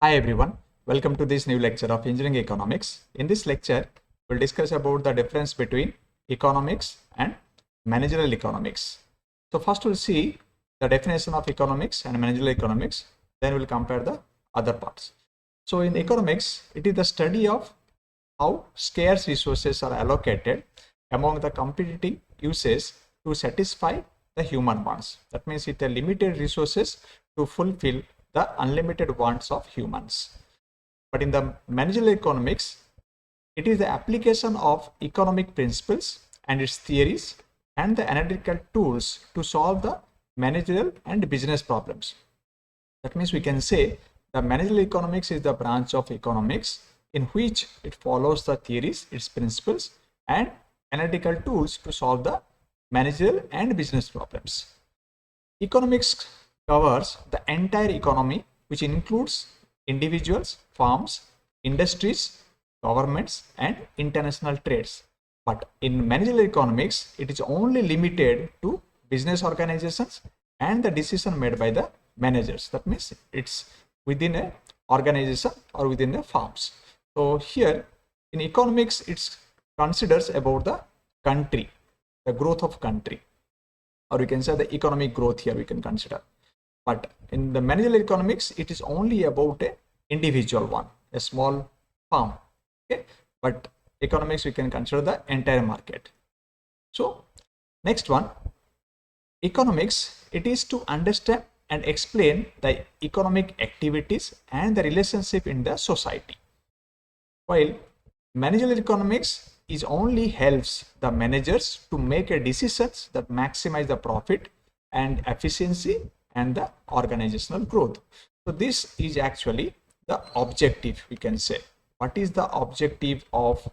Hi everyone, welcome to this new lecture of Engineering Economics. In this lecture, we'll discuss about the difference between economics and managerial economics. So first we'll see the definition of economics and managerial economics, then we'll compare the other parts. So in economics, it is the study of how scarce resources are allocated among the competitive uses to satisfy the human wants. That means it has limited resources to fulfill the unlimited wants of humans. But in the managerial economics, it is the application of economic principles and its theories and the analytical tools to solve the managerial and business problems. That means we can say the managerial economics is the branch of economics in which it follows the theories, its principles, and analytical tools to solve the managerial and business problems. Economics covers the entire economy, which includes individuals, firms, industries, governments, and international trades. But in managerial economics, it is only limited to business organizations and the decision made by the managers. That means it's within a organization or within a firms. So here in economics, it considers about the country, the growth of country, or we can say the economic growth here we can consider. But in the managerial economics, it is only about a individual one, a small firm. Okay, but economics we can consider the entire market. So next one, economics, it is to understand and explain the economic activities and the relationship in the society, while managerial economics is only helps the managers to make a decisions that maximize the profit and efficiency and the organizational growth. So this is actually the objective, we can say. What is the objective of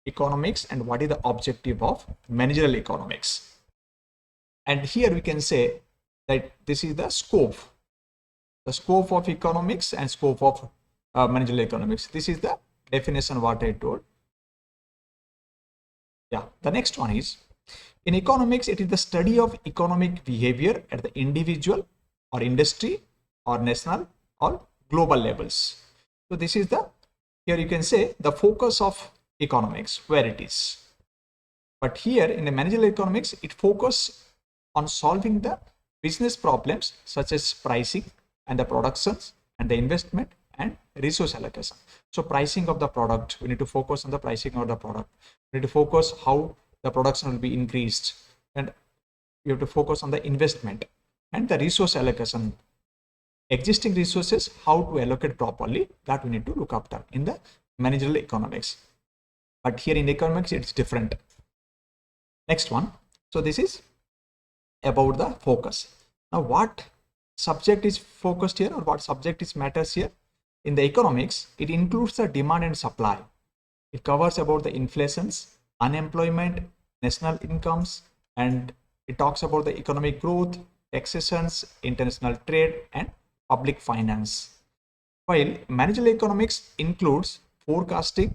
economics and what is the objective of managerial economics? And here we can say that this is the scope of economics and scope of managerial economics. This is the definition what I told. Yeah, the next one is, in economics, it is the study of economic behavior at the individual or industry or national or global levels. So this is the, here you can say the focus of economics, where it is. But here in the managerial economics, it focuses on solving the business problems such as pricing and the productions and the investment and resource allocation. So pricing of the product, we need to focus on the pricing of the product. We need to focus how the production will be increased, and you have to focus on the investment and the resource allocation. Existing resources, how to allocate properly, that we need to look after in the managerial economics. But here in economics, it's different. Next one. So this is about the focus. Now what subject is focused here, or what subject is matters here? In the economics, it includes the demand and supply. It covers about the inflations, unemployment, national incomes, and it talks about the economic growth, taxations, international trade, and public finance. While managerial economics includes forecasting,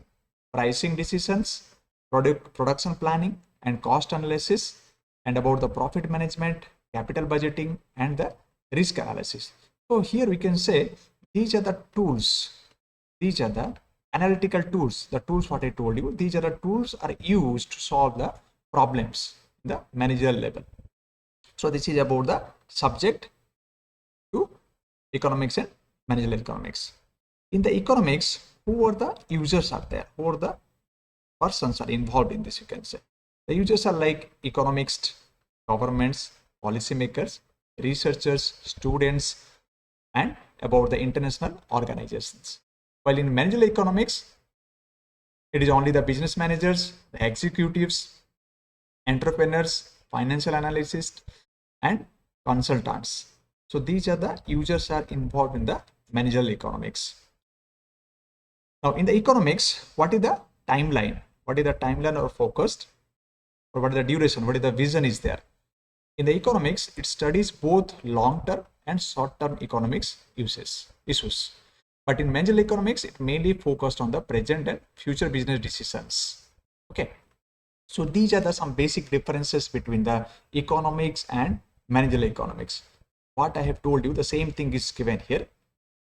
pricing decisions, production planning, and cost analysis, and about the profit management, capital budgeting, and the risk analysis. So here we can say these are the tools, these are the analytical tools, the tools what I told you, these are the tools are used to solve the problems in the managerial level. So this is about the subject to economics and managerial economics. In the economics, who are the users are there, who are the persons are involved in this, you can say. The users are like economists, governments, policymakers, researchers, students, and about the international organizations. While in managerial economics, it is only the business managers, the executives, entrepreneurs, financial analysts, and consultants. So these are the users are involved in the managerial economics. Now in the economics, what is the timeline? What is the timeline or focused? Or what is the duration? What is the vision is there? In the economics, it studies both long-term and short-term economics issues. But in managerial economics, it mainly focused on the present and future business decisions. Okay. So these are the some basic differences between the economics and managerial economics. What I have told you, the same thing is given here.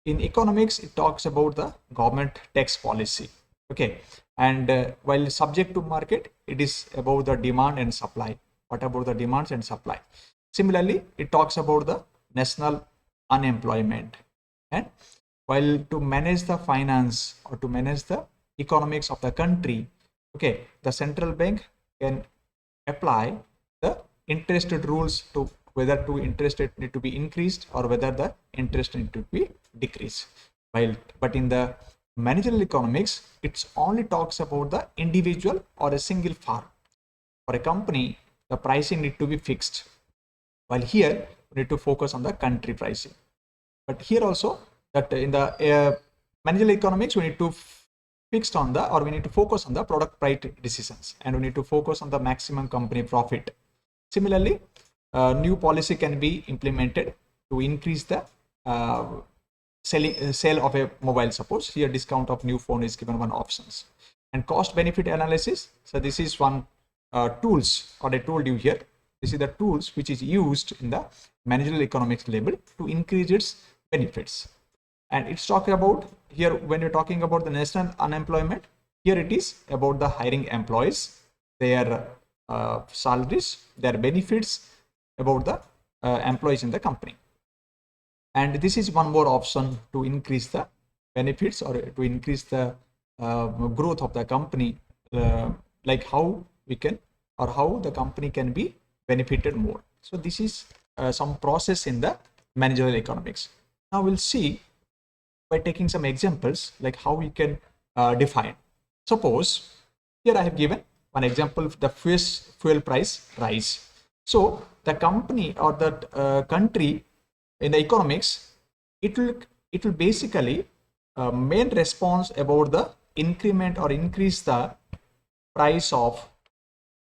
in economics, it talks about the government tax policy. Okay, and while subject to market, it is about the demand and supply. What about the demands and supply? Similarly, it talks about the national unemployment. And while to manage the finance or to manage the economics of the country, okay, the central bank can apply the interest rate rules to whether to interest rate need to be increased or whether the interest need to be decreased. But in the managerial economics, it only talks about the individual or a single firm. For a company, the pricing need to be fixed. While here, we need to focus on the country pricing. But here also, that in the managerial economics, we need to fixed on the, or we need to focus on the product price decisions, and we need to focus on the maximum company profit. Similarly, new policy can be implemented to increase the sale of a mobile. Suppose here discount of new phone is given one options, and cost benefit analysis. So this is one tools, or I told you here, this is the tools which is used in the managerial economics label to increase its benefits. And it's talking about here, when you're talking about the national unemployment, here it is about the hiring employees, their salaries, their benefits, about the employees in the company. And this is one more option to increase the benefits or to increase the growth of the company, like how we can, or how the company can be benefited more. So this is some process in the managerial economics. Now we'll see by taking some examples like how we can define. Suppose here I have given one example of the fuel price rise. So the company or the country in the economics, it will basically main response about the increment or increase the price of,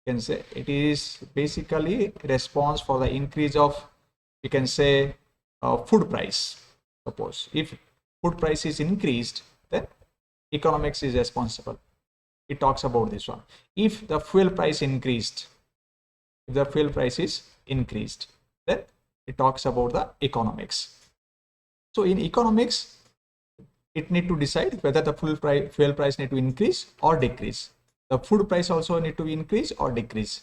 you can say it is basically response for the increase of, you can say food price. Suppose if food price is increased, then economics is responsible. It talks about this one. If the fuel price increased, if the fuel price is increased, then it talks about the economics. So in economics, it need to decide whether the fuel price need to increase or decrease. The food price also need to increase or decrease.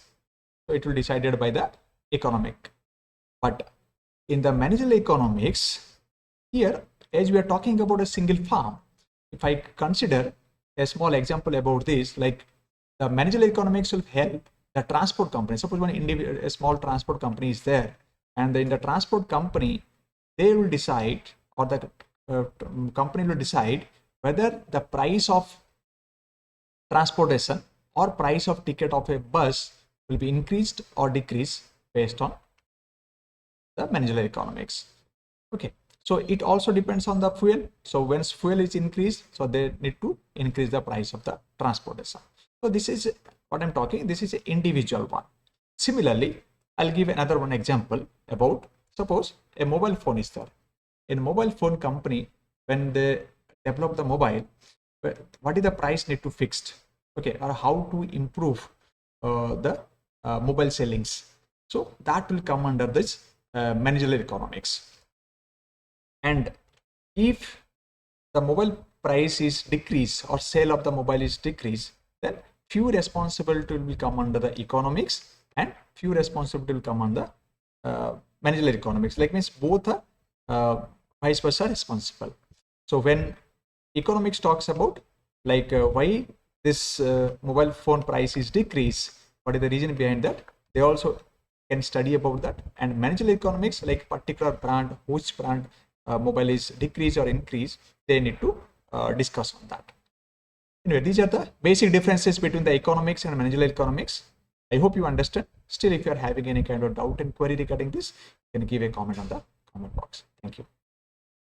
So it will be decided by the economic. But in the managerial economics, here, as we are talking about a single farm, if I consider a small example about this, like the managerial economics will help the transport company. Suppose a small transport company is there, and in the transport company, they will decide, or the company will decide whether the price of transportation or price of ticket of a bus will be increased or decreased based on the managerial economics. Okay. So it also depends on the fuel. So once fuel is increased, so they need to increase the price of the transportation. So this is what I'm talking. This is an individual one. Similarly, I'll give another one example about, suppose a mobile phone is there. In mobile phone company, when they develop the mobile, what is the price need to fixed? Okay, or how to improve the mobile sellings. So that will come under this managerial economics. And if the mobile price is decreased or sale of the mobile is decreased, then few responsibility will come under the economics and few responsibility will come under managerial economics. Like means both are vice versa responsible. So when economics talks about like why this mobile phone price is decreased, what is the reason behind that, they also can study about that. And managerial economics, like particular brand, which brand mobile is decrease or increase, they need to discuss on that. Anyway, these are the basic differences between the economics and managerial economics. I hope you understand. Still, if you are having any kind of doubt and query regarding this, you can give a comment on the comment box. Thank you.